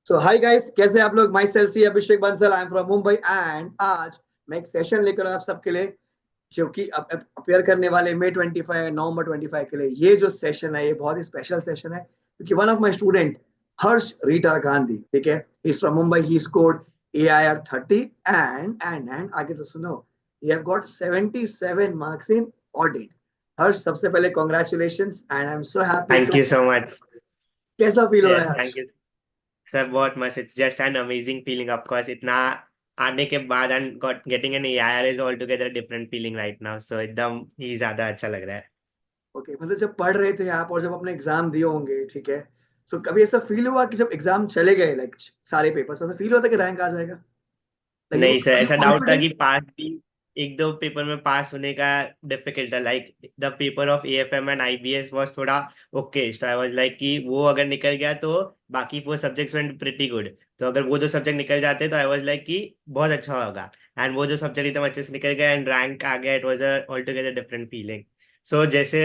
सो hi guys, कैसे हैं आप लोग। Myself C Abhishek Bansal, I am from Mumbai and आज मैं एक सेशन लेकर आया आप सबके लिए जो कि अपियर करने वाले मई 25 नवंबर 25 के लिए। ये जो सेशन है ये बहुत ही स्पेशल सेशन है क्योंकि one of my student Harsh Rita Gandhi, ठीक है, is from Mumbai. He scored AIR 30 and आगे तो सुनो, he have got 77 marks in audit. Harsh, सबसे पहले congratulations and I am so happy. Thank so you so much. कैसा फील हो रहा यस, है हर्ष? थैंक यू सर, बहुत मस्त। It's just an amazing feeling of course. इतना आने के बाद and got getting an AIR is all together different feeling right now. So एकदम ही ज्यादा अच्छा लग रहा है। ओके, मतलब जब पढ़ रहे थे आप और जब अपने एग्जाम दिए होंगे, ठीक है, तो कभी ऐसा फील हुआ कि जब एग्जाम चले गए, लाइक सारे पेपर्स, ऐसा फील होता कि रैंक आ जाएगा? लाइक नहीं सर, ऐसा डाउट था कॉन्फिडेंस। कि पास भी एक दो पेपर में पास होने का डिफिकल्ट था। Like the paper of AFM and IBS was थोड़ा okay. So I was like कि वो अगर निकल गया तो बाकी वो सब्जेक्ट्स वेंट प्रिटी गुड। तो अगर वो दो सब्जेक्ट निकल जाते तो आई वाज लाइक कि बहुत अच्छा होगा। एंड वो जो सब्जेक्ट एकदम अच्छे से निकल गया एंड रैंक आ गया, it was a all together different feeling. So जैसे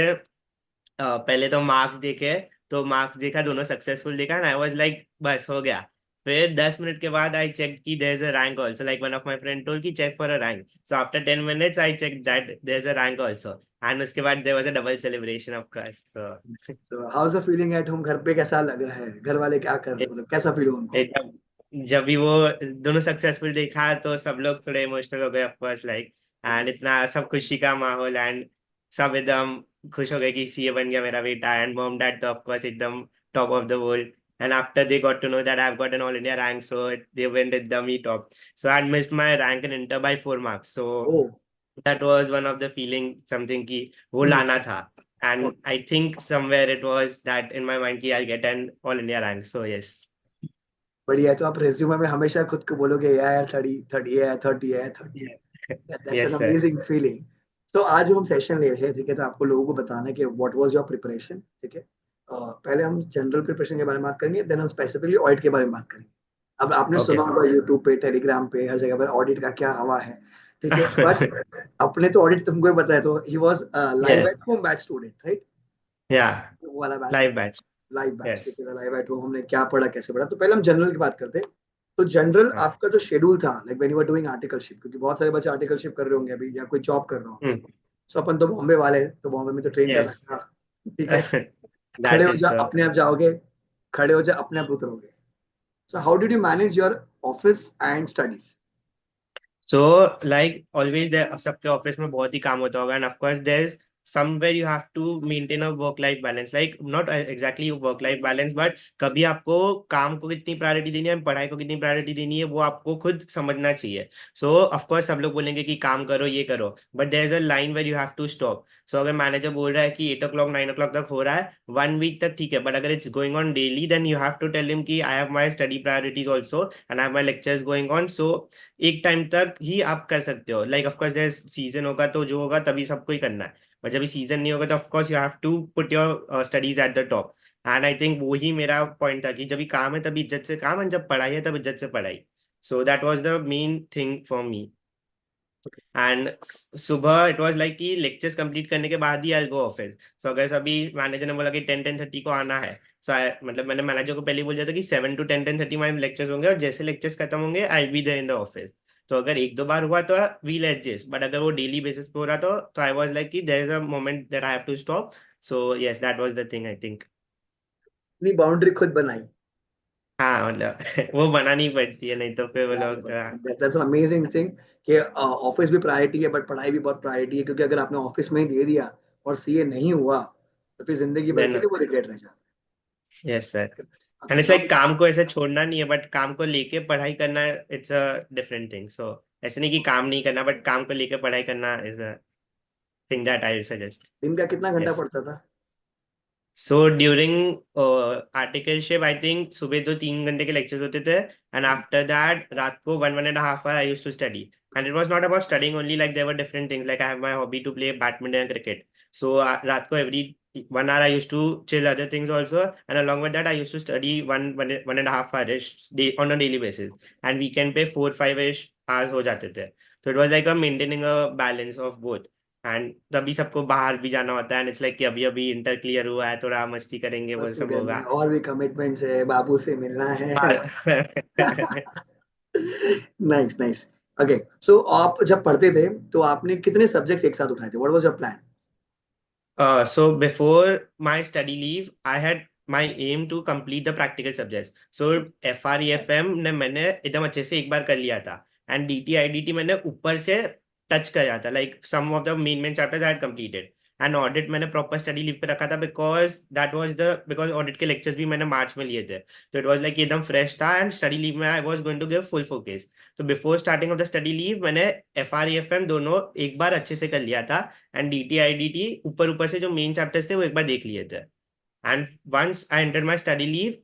पहले तो मार्क्स देखे, तो मार्क्स देखा, दोनों सक्सेसफुल देखा एंड आई वाज लाइक बस हो गया। फिर 10 मिनट के बाद आई चेक की there is a rank also, like one of my friend told कि check for a rank. So after 10 minutes I check that there is a rank also. And उसके बाद there was a double celebration of course. So तो how is the feeling at home? घर पे कैसा लग रहा है? घर वाले क्या कर रहे हैं? मतलब कैसा फील हो उनको? जब जब भी वो दोनों सक्सेसफुल देखा तो सब लोग थोड़े इमोशनल हो गए ऑफ कोर्स, लाइक। एंड इतना सब खुशी का माहौल एंड सब एकदम खुश हो गए कि सीए बन गया मेरा बेटा। एंड मॉम डैड तो ऑफ कोर्स एकदम top of the world. And after they got to know that I've got an all India rank, so they went at the me top. So I missed my rank in Inter by 4 marks. So oh. that was one of the feeling, something कि वो लाना था. And I think somewhere it was that in my mind कि I'll get an all India rank. So yes. बढ़िया है। तो आप resume में हमेशा खुद को बोलोगे यार 30 है, 30 है, 30 Yeah. है। That's an Yes, sir. Amazing feeling. तो आज जो हम सेशन ले रहे हैं, ठीक है, तो आपको लोगों को बताना है कि व्हाट वाज योर प्रिपरेशन, ठीक है। पहले हम जनरल प्रिपरेशन के बारे में बात करेंगे, देन हम स्पेसिफिकली ऑडिट के बारे में बात करेंगे। अब आपने Okay, सुना sir. होगा यूट्यूब पे, टेलीग्राम पे, हर जगह पर ऑडिट का क्या हवा है, ठीक है, बट अपने तो ऑडिट तुमको ही पता है। तो he was live Yes. At home batch student, right? Yeah. वो वाला बैच Live था, batch. Live batch, Yes. ठीक है। लाइव एट होम हमने क्या पढ़ा, कैसे पढ़ा। तो पहले हम जनरल की बात करते हैं। तो जनरल हाँ. आपका जो शेड्यूल था, like when you were doing articleship, क्योंकि बहुत सारे बच्चे आर्टिकलशिप कर रहे होंगे अभी या कोई जॉब कर रहा होगा। Hmm. सो अपन तो बॉम्बे वाले हैं, तो बॉम्बे में तो ट्रेन का Yes. धक्का, ठीक है। खड़े That हो is जा, the. अपने आप जाओगे, खड़े हो जा, अपने आप उतरोगे। So how did you manage your office and studies? So, like always, there सबके ऑफिस में बहुत ही काम होता होगा and of course there's somewhere you have to maintain a work life balance, like not exactly work life balance but कभी आपको काम को कितनी प्रायोरिटी देनी है पढ़ाई को कितनी प्रायोरिटी देनी है वो आपको खुद समझना चाहिए. So of course सब लोग बोलेंगे कि काम करो ये करो, but there is a line where you have to stop. So अगर मैनेजर बोल रहा है कि 8 o'clock 9 o'clock तक हो रहा है 1 week तक ठीक है, बट अगर it's going on daily then you have to tell him कि I have my study priorities also and I have my lectures going on. So एक टाइम तक ही आप कर सकते हो. Like of course there season होगा तो जो होगा तभी सबको ही करना है, बट जब सीजन नहीं होगा तो of course you have to put your studies at the top. And I think वो ही मेरा पॉइंट था कि जब भी काम है तभी इज्जत से काम एंड जब पढ़ाई है तब इज्जत से पढ़ाई. So that was the main thing for me. And सुबह इट वाज लाइक कि लेक्चर्स कंप्लीट करने के बाद ही आई गो ऑफिस. सो अगर सभी मैनेजर ने बोला कि 10-10:30 को आना है, सो मतलब मैंने मैनेजर को पहले ही बोल दिया था कि 7 to 10 10:30 माई लेक्चर्स होंगे और जैसे लेक्चर्स खत्म होंगे I be there in the office. तो अगर एक दो बार हुआ तो वील एडजस्ट, बट अगर वो डेली बेसिस पे हो रहा तो आई वाज लाइक कि there is a moment that I have to stop. So yes, that was the thing I think. अपनी बाउंड्री खुद बनाई। हाँ मतलब वो बनानी पड़ती है, नहीं तो फिर वो बनानी लोग पड़ती है। दैट्स एन अमेजिंग थिंग कि ऑफिस भी प्रायोरिटी है बट पढ़ाई भी बहुत प्रायोरिटी है, क्योंकि अगर आपने ऑफिस में ही दे दिया और सीए नहीं हुआ तो फिर जिंदगी भर के देन. लिए वो रिग्रेट रह जाता यस सर. है। एंड अगर इट्स जॉब, लाइक काम को ऐसे छोड़ना नहीं है बट काम को लेके पढ़ाई करना, इट्स अ डिफरेंट थिंग. सो ऐसे नहीं कि काम नहीं करना बट काम को लेके पढ़ाई करना is a thing that I suggest. दिन का कितना घंटा यस. पड़ता था? So during articleship I think सुबह 2-3 घंटे के लेक्चर्स होते थे एंड आफ्टर दैट रात को 1-1.5 hour I use to study. And it was not about studying only, like there were different things, like I have my hobby to play badminton and cricket. So रात को every 1 hour I used to chill other things also, and along with that I used to study 1.5 hour ish on a daily basis. And weekend पे 4-5 ish hours हो जाते थे. So it was like a maintaining a balance of both. And तभी सबको बाहर भी जाना होता है, एंड इट्स लाइक कि अभी अभी इंटर क्लियर हुआ है, थोड़ा मस्ती करेंगे, वो मस्ती सब करना होगा। है और भी कमिटमेंट्स है, बाबू से मिलना है। Nice nice. ओके, सो आप जब पढ़ते थे तो आपने कितने सब्जेक्ट्स एक साथ उठाए थे? What was your plan? So before my study leave, I had my aim to complete the practical subjects. So FREFM ने मैंने एकदम अच्छे से एक बार कर लिया था, एंड DT IDT मैंने ऊपर से टच किया था, like some of the main chapters I had completed. And audit मैंने प्रॉपर स्टडी लीव पे रखा था, बिकॉज ऑडिट के लेक्चर्स भी मैंने मार्च में लिए थे, तो इट वाज लाइक एकदम फ्रेश था, एंड स्टडी लीव में I was going to give full focus. तो before starting of the study leave मैंने FREFM दोनों एक बार अच्छे से कर लिया था, एंड DT IDT ऊपर ऊपर से जो मेन चैप्टर्स थे वो एक बार देख लिए थे। And once I enter my study leave,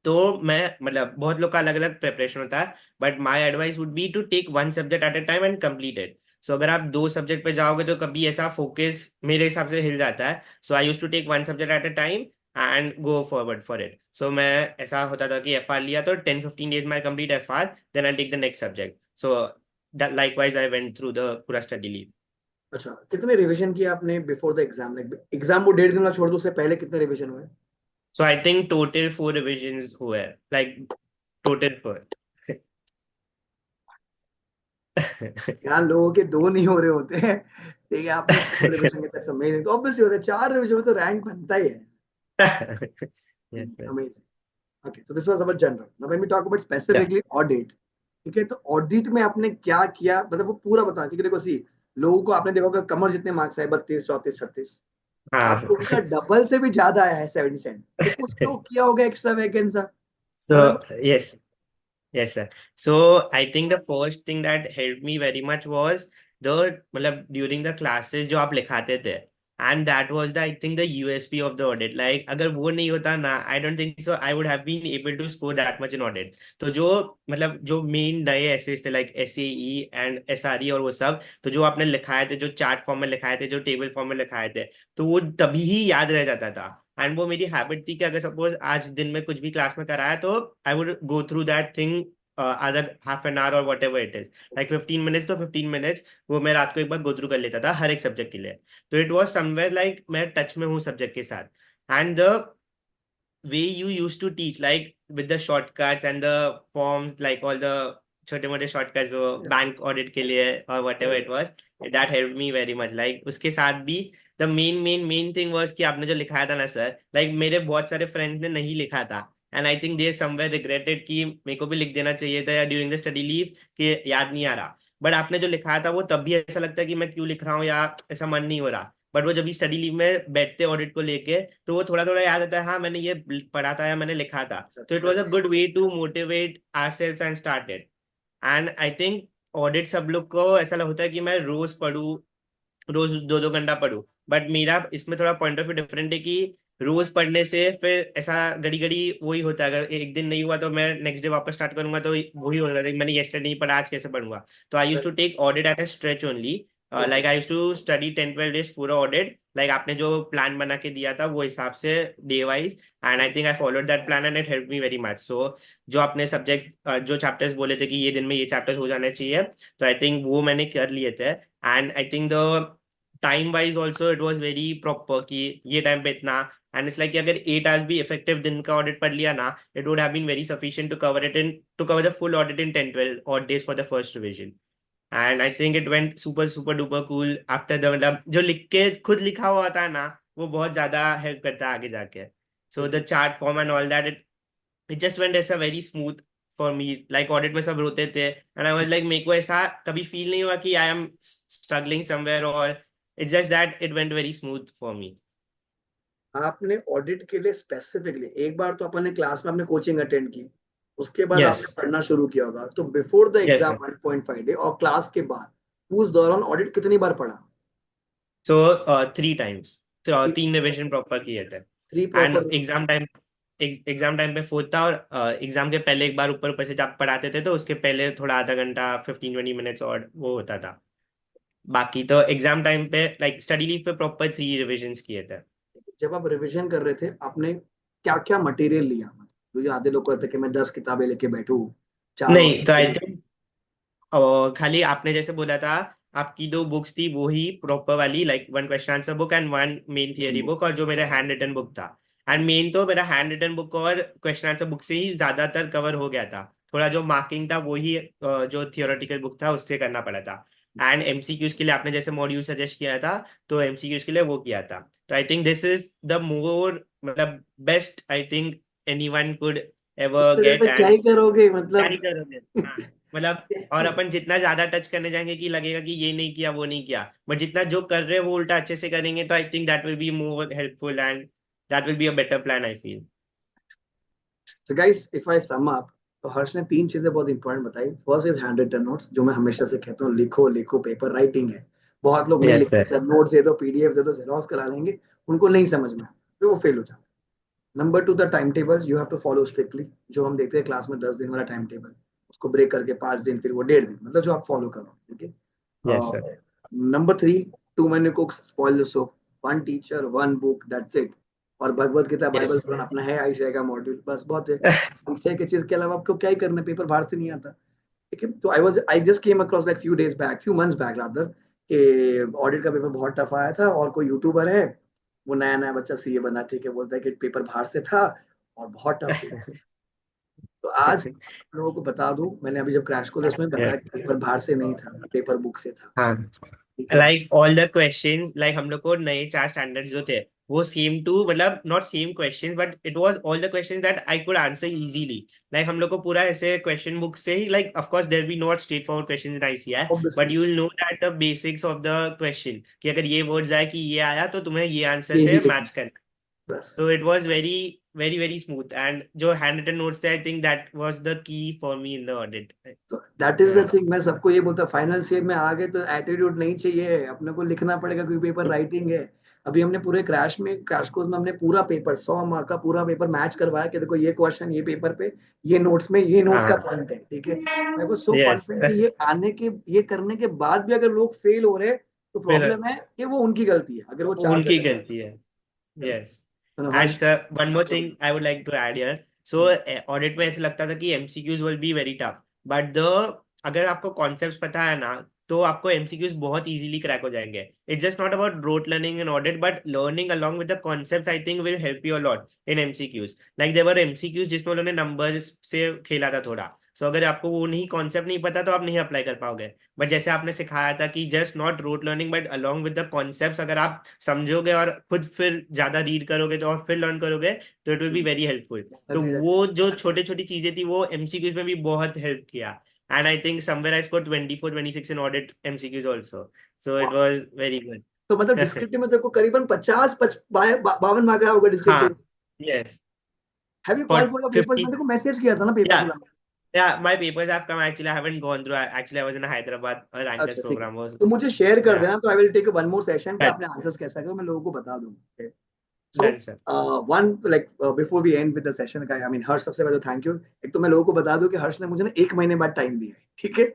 तो मैं मतलब बहुत लोग का अलग अलग प्रिपरेशन होता है, but my advice would be to take one subject at a time and complete it. So अगर आप दो सब्जेक्ट पे जाओगे तो कभी ऐसा फोकस मेरे हिसाब से हिल जाता है। So I use to take one subject at a time and go forward for it. So मैं ऐसा होता था कि FR लिया तो 10-15 डेज में complete FR, then I take the next subject. So likewise I went through the पूरा study leave. अच्छा, कितने रिवीजन किया आपने before the exam? Like exam को 1.5 दिन ना छोड़ दो, उससे पहले कितने रिवीजन हुए? So I think total 4 revisions हुए, like total 4। यहाँ लोगों के दो नहीं हो रहे होते हैं, ठीक है, आपने 4 रिवीजन के तक अमेजिंग। तो ऑब्वियसली होता है 4 रिवीजन में तो रैंक बनता ही है। Yes, sir. Amazing. Okay, so this was about general. Now when we talk about Yeah. Specifically audit, ठीक है, तो ऑडिट में आपने क्या किया, मतलब वो पूरा बताओ। क्योंकि देखो सी, लोगों को आपने देखा होगा कमर जितने मार्क्स आए, 32, 34, 36, हाँ। आपको उनका डबल से भी ज्यादा आया है, 77। तो कुछ तो किया होगा एक्स्ट्रा वैकेंसा, है ना? So yes, yes, sir. So I think the first thing that helped me very much was the मतलब during the classes जो आप लिखाते थे, and that was the I think the USP of the audit. Like अगर वो नहीं होता ना, I don't think so I would have been able to score that much in audit. तो जो मतलब जो मेन नए एसेस थे लाइक SAE एंड SRE और वो सब, तो जो आपने लिखाए थे, जो चार्ट फॉर्म में लिखाए थे, जो टेबल फॉर्म में लिखाए थे, तो वो तभी ही याद रह जाता था। एंड वो मेरी हैबिट थी कि अगर सपोज आज दिन में कुछ भी क्लास में कराया तो I would go through that thing other half an hour और whatever it is, like 15 minutes, तो 15 मिनट्स वो मैं रात को एक बार गो थ्रू कर लेता था हर एक सब्जेक्ट के लिए। तो इट वॉज समवेयर लाइक मैं टच में हूँ सब्जेक्ट के साथ। And the way you used to teach, like with the shortcuts and the forms, like all the छोटे मोटे शॉर्टकट्स वो बैंक ऑडिट के लिए और whatever it was, that help me very much. Like उसके साथ भी द मेन थिंग वॉज कि आपने जो लिखाया था ना सर, लाइक मेरे बहुत सारे फ्रेंड्स ने नहीं लिखा था, and I think they somewhere regretted कि मेरे को भी लिख देना चाहिए था या ड्यूरिंग द स्टडी लीव कि याद नहीं आ रहा। बट आपने जो लिखाया था वो तब भी ऐसा लगता है कि मैं क्यों लिख रहा हूँ या ऐसा मन नहीं हो रहा, बट वो जब भी स्टडी लीव में बैठते ऑडिट को लेके तो वो थोड़ा थोड़ा याद आता है, हाँ मैंने ये पढ़ा था या मैंने लिखा था। तो it was a good way to motivate ourselves and start it. And I think audit सब लोग को ऐसा होता है कि मैं रोज पढूं, रोज 2-2 घंटा पढूं, बट मेरा इसमें थोड़ा पॉइंट ऑफ व्यू डिफरेंट है कि रोज पढ़ने से फिर ऐसा घड़ी घड़ी वही होता है, अगर एक दिन नहीं हुआ तो मैं नेक्स्ट डे वापस स्टार्ट करूंगा तो वही होगा कि मैंने येस्टरडे नहीं पढ़ा, आज कैसे पढ़ूंगा। तो I use to take audit at a stretch only, okay. Like I use to study 10-12 days पूरा ऑडिट, लाइक आपने जो प्लान बना के दिया था वो हिसाब से day wise. And I think I followed that plan and it help me very much. So जो आपने सब्जेक्ट जो चैप्टर्स बोले थे कि ये दिन में ये चैप्टर्स हो जाने चाहिए, तो आई थिंक वो मैंने कर लिए थे। And I think the time wise also it was very proper कि ये टाइम पे इतना, एंड इट्स लाइक अगर 8 आवर्स भी इफेक्टिव दिन का ऑडिट पढ़ लिया ना, it would have been very sufficient to cover the full audit in 10-12 odd days for the first revision. And I think it went super super duper cool after the मतलब जो लिख के खुद लिखा हुआ होता है ना, वो बहुत ज्यादा हेल्प करता है आगे जाके। So the chart form and all that, it just went ऐसा very smooth for me. Like audit में सब रोते थे एंड आई वाज लाइक मेरे को ऐसा कभी फील नहीं हुआ कि आई एम स्ट्रगलिंग समवेयर, और it's just that it went very smooth for मी। आपने ऑडिट के लिए स्पेसिफिकली एक बार तो अपने क्लास में आपने कोचिंग अटेंड की, उसके बाद यस, आपने पढ़ना शुरू किया होगा, तो before the yes exam sir. 1.5 day और क्लास के बाद उस दौरान ऑडिट कितनी बार पढ़ा? सो 3 times, तो 3 रिविजन प्रॉपर किए थे। Three and proper? Exam time पे फोर्थ था, और एग्जाम के पहले एक बार ऊपर ऊपर से जब पढ़ाते थे तो उसके पहले थोड़ा आधा घंटा 15-20 मिनट्स और वो होता था। बाकी तो एग्जाम टाइम पे लाइक स्टडी लीव पे प्रॉपर 3 रिविजन्स किए थे। जब आप रिवीजन कर रहे थे आपने क्या क्या मटेरियल लिया? क्योंकि आधे लोग कहते हैं कि मैं 10 किताबें लेके बैठूं, 4 नहीं, तो ऑडिट के आई लिए। थिंक खाली आपने जैसे बोला था आपकी दो बुक्स थी वो ही प्रॉपर वाली, like one question answer book and one main theory book, और जो मेरा हैंड रिटन बुक था। एंड मेन तो मेरा हैंड रिटन बुक और क्वेश्चन आंसर बुक से ही ज्यादातर कवर हो गया था। थोड़ा जो मार्किंग था वो ही जो थियोरेटिकल बुक था उससे करना पड़ा था। एंड एमसीक्यूज के लिए आपने जैसे मॉड्यूल सजेस्ट किया था, तो एमसीक्यूज के लिए वो किया था। तो I think this is the more मतलब best I think anyone could ever उससे गेट। ज्यादा क्या एंड ही करोगे क्या ही मतलब। करोगे। हाँ, मतलब और अपन जितना ज्यादा टच करने जाएंगे कि लगेगा कि ये नहीं किया वो नहीं किया, बट जितना जो कर रहे हैं वो उल्टा अच्छे से करेंगे, तो I think that will be more helpful and that will be a better plan I feel. So guys, if I sum up, तो हर्ष ने तीन चीजें बहुत इंपॉर्टेंट बताई। First is hand written notes, जो मैं हमेशा से कहता हूँ, लिखो लिखो, पेपर राइटिंग है। बहुत लोग नहीं यस लिखते सर। सर, नोट्स दे दो, पीडीएफ दे दो, जेरोक्स करा लेंगे, उनको नहीं समझ में, फिर वो फेल हो जाते हैं। Number two, the time table you have to follow strictly. जो हम देखते हैं क्लास में 10 दिन वाला टाइम टेबल, उसको ब्रेक करके 5 दिन, फिर वो 1.5 दिन, मतलब जो आप फॉलो करो, ठीक है। Yes sir. Number three, too many cooks spoil the soup, one teacher one book, that's it. और Bhagavad Gita Bible yes. Quran अपना है, आयशा का मॉड्यूल, बस बहुत है। हम छह के चीज के अलावा आपको क्या ही करना है, पेपर बाहर से नहीं आता। ठीक है। तो I just came across like few days back, few months back rather, कि ऑडिट का पेपर बहुत टफ आया था, और कोई यूट्यूबर है, वो नया नया बच्चा सीए बना, ठीक है, बोलता है कि पेपर बाहर से था और बहुत टफ पेपर। तो आज आप लोगों को बता दूं, मैंने अभी जब क्रैश कोर्स में बताया कि पेपर बाहर से नहीं था, पेपर बुक से था। हाँ, ठीक है। Like all the questions, like हम लोग को नए चार स्टैंडर्ड्स जो थे वो सेम टू, मतलब not same questions but it was all the questions that I could answer easily. Like हम लोग को पूरा ऐसे क्वेश्चन बुक से ही, like of course there be not straight forward questions in ICI, but obviously you will know that the basics of the question, कि अगर ये वर्ड्स आए कि ये आया तो तुम्हें ये आंसर यही से लिखना मैच करना। बस। तो it was very very very smooth, and जो हैंड रिटन नोट्स थे I think that was the key for me in the audit. तो दैट इज द या थिंग, मैं सबको ये बोलता, फाइनल सेम में आ गए तो एटीट्यूड नहीं चाहिए, अपने को लिखना पड़ेगा, क्योंकि पेपर राइटिंग है। अभी हमने पूरे क्रैश कोर्स में हमने पूरा पेपर, 100 मार्क का पूरा पेपर मैच करवाया, कि देखो ये क्वेश्चन ये पेपर पे, ये नोट्स में, ये नोट्स का हाँ। पॉइंट है, ठीक है। मैं को सो यस। कॉन्फिडेंट कि ये आने के, ये करने के बाद भी अगर लोग फेल हो रहे, तो फिर प्रॉब्लम है कि वो उनकी गलती है, अगर वो चाहते उनकी हैं गलती है। तो। यस। तो and Harsh, sir one more thing I would like to add here. So audit में ऐसे लगता था कि MCQs will be very tough, but the अगर आपको कॉन्सेप्ट्स पता है ना, तो आपको एमसीक्यूज बहुत इजीली क्रैक हो जाएंगे। It's just not about rote learning in audit, but learning along with the concepts I think will help you a lot in MCQs. Like there were MCQs जिसमें उन्होंने नंबर्स से खेला था थोड़ा, सो अगर आपको वो नहीं कॉन्सेप्ट नहीं पता तो आप नहीं अप्लाई कर पाओगे। बट जैसे आपने सिखाया था कि just not rote learning but along with the concepts, अगर आप समझोगे और खुद फिर ज्यादा रीड करोगे तो और फिर लर्न करोगे, तो it will be very helpful. तो अग्री। वो जो छोटी छोटी चीजें थी वो एमसीक्यूज में भी बहुत हेल्प किया। And I think somewhere I score 24-26 in audit MCQs also, so it was very good. तो मतलब डिस्क्रिप्टिव में देखो करीबन 52 मार्क आया होगा हाँ। Descriptive. Yes. Have you for call for your papers, 50। मैंने को मैसेज किया था ना पेपर या बुलाने। या my papers have come, actually I haven't gone through, actually I was in Hyderabad, rankers अच्छा ठीक है, प्रोग्राम वाज। तो मुझे शेयर कर या देना, तो I will take one more session कि आपने आंसर्स कैसा किया, मैं लोगों को बता दूंगा। So done sir. One like before we end with the session का, आई मीन हर्ष, सबसे पहले थैंक यू। एक तो मैं लोगों को बता दूं कि हर्ष ने मुझे ना 1 महीने बाद टाइम दिया है, ठीक है।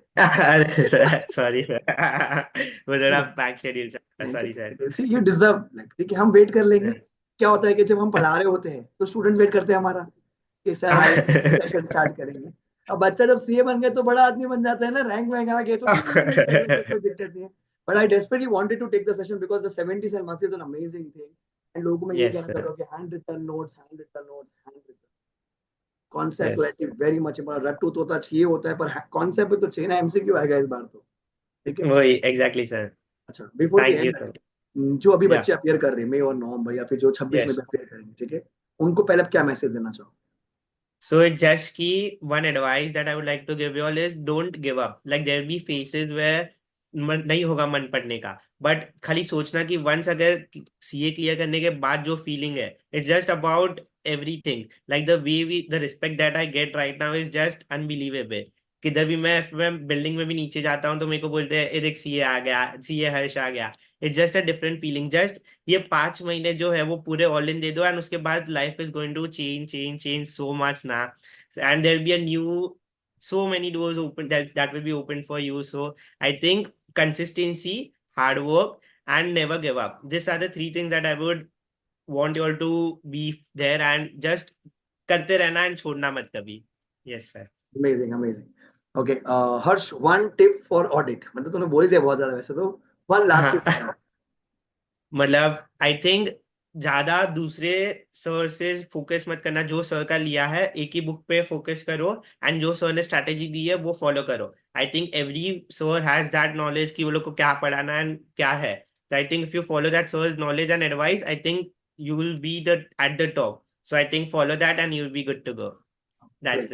अरे सर सॉरी सर। वो थोड़ा नहीं बैक शेड्यूल चल, नहीं, sorry sir. See you deserve, like ठीक है, हम वेट कर लेंगे। क्या होता है कि जब हम पढ़ा रहे होते हैं तो स्टूडेंट्स वेट करते हैं हमारा, कि सर आएंगे सेशन स्टार्ट करेंगे। अब बच्चा जब सीए बन गए तो बड़ा आदमी बन जाता है ना, रैंक वैंक आ गए तो ठीक है, नहीं कर लेंगे, कोई दिक्कत नहीं है। But I desperately wanted to take the session because the 77 marks is an amazing thing. And लोगों को मैं यही यस कहना चाहता सर। हूँ कि hand written notes, hand written notes, hand written concept yes, clarity very much important. रट्टू तोता चाहिए होता है, पर कॉन्सेप्ट भी तो चाहिए ना, एमसीक्यू आएगा इस बार तो, ठीक है। वही एग्जैक्टली सर। अच्छा, before we thank you and, sir. जो अभी या बच्चे अपियर कर रहे हैं, मई और नवंबर, या फिर जो 26 में यस। भी अपियर करेंगे, ठीक है, उनको पहले आप क्या मैसेज देना चाहो। So it's just key one advice that I would like to give you all is don't give up. Like there be phases where नहीं होगा मन पढ़ने का, बट खाली सोचना कि वंस अगर सीए क्लियर करने के बाद जो फीलिंग है, it's just about everything. Like the way we the respect that I get right now is just unbelievable. किधर भी मैं बिल्डिंग में भी नीचे जाता हूँ तो मेरे को बोलते हैं, "ए देख सीए आ गया, सीए हर्ष आ गया।" It's just a different feeling. Just ये 5 महीने जो है वो पूरे ऑल इन दे दो, एंड उसके बाद life is going to change change change so much ना। And there be a new so many doors open that will be open for you. So I think consistency, hard work, and never give up, these are the three things that I would want you all to be there, and just करते रहना and छोड़ना मत कभी। Yes sir. Amazing amazing. Okay Harsh, one tip for audit, मतलब तूने बोल ही दिया बहुत ज्यादा, वैसे तो वन लास्ट टिप बताओ। हाँ मतलब आई थिंक ज्यादा दूसरे सर से फोकस मत करना, जो सर का लिया है एक ही बुक पे फोकस करो, एंड जो सर ने स्ट्रैटेजी दी है वो फॉलो करो। I think every sir has that knowledge कि वो लोग को क्या पढ़ाना एंड क्या है। I think if you follow that sir's knowledge and advice, I think you will be the at the top. So I think follow that and you will be good to go. Great, that's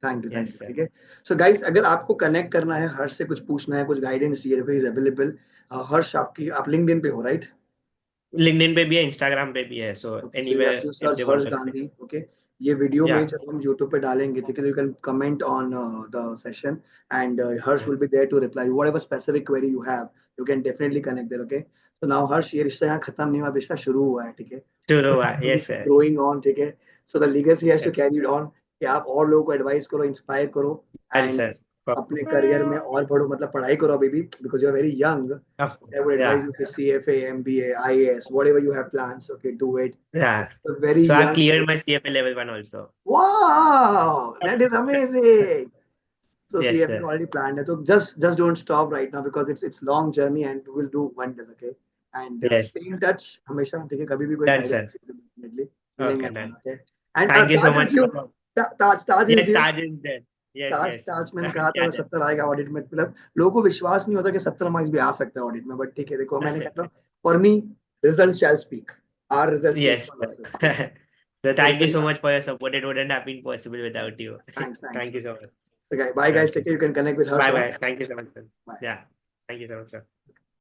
thank yes you, sir. ठीक है। So guys, अगर आपको connect करना है हर्ष से, कुछ पूछना है, कुछ गाइडेंस चाहिए, तो इज अवेलेबल। हर्ष, आपकी आप लिंक्डइन पे हो, राइट? लिंक्डइन पे भी है, इंस्टाग्राम पे भी है, so Okay, so you have anywhere to if search they want Harsh to connect. Gandhi, okay. ये वीडियो या में जब हम यूट्यूब पे डालेंगे, ठीक है, you can comment on the session and Harsh will be there to reply whatever specific query you have. You can definitely connect there, okay. So now Harsh, ये रिश्ता यहाँ खत्म नहीं हुआ, रिश्ता शुरू हुआ है, ठीक है। शुरू सो हुआ, यस सर। ग्रोइंग ऑन, ठीक है। So the legacy has to carry it on, कि आप और लोगों को एडवाइस करो, इंस्पायर करो, डन एंड सर। अपने करियर में और बढ़ो, मतलब पढ़ाई करो अभी भी, because you are very young. I would या advise you to CFA, MBA, IAS, whatever you have plans, okay, do it. Yeah. You're very So I've young. cleared my CFA level 1 also. Wow, that is amazing. So Yes, CFA sir. already planned it. So just don't stop right now, because it's long journey and we'll do wonders, okay? And Yes. stay in touch. हमेशा, ठीक है, कभी भी कोई Done, guidance sir. चाहिए तो definitely मिलेंगे Okay, upon, done. okay? And Thank you so Taj is much, due. sir. Taj is Yes, due. Taj is there. Yes, Taj yes. ताज मैंने कहा था Yaad hai. 70 आएगा ऑडिट में, मतलब लोगों को विश्वास नहीं होता कि 70 मार्क्स भी आ सकता है ऑडिट में, बट ठीक है, देखो मैंने कहता हूँ, for me result shall speak, our result speaks Yes, for us, ठीक है। sir. So thank you very so much for your support. It wouldn't have been possible without you. Thanks Thank you so much. So guys, bye guys, take Okay. care, you can connect with Harsh, Bye huh? bye. Thank you so much, sir. Bye. Yeah. Thank you so much, sir.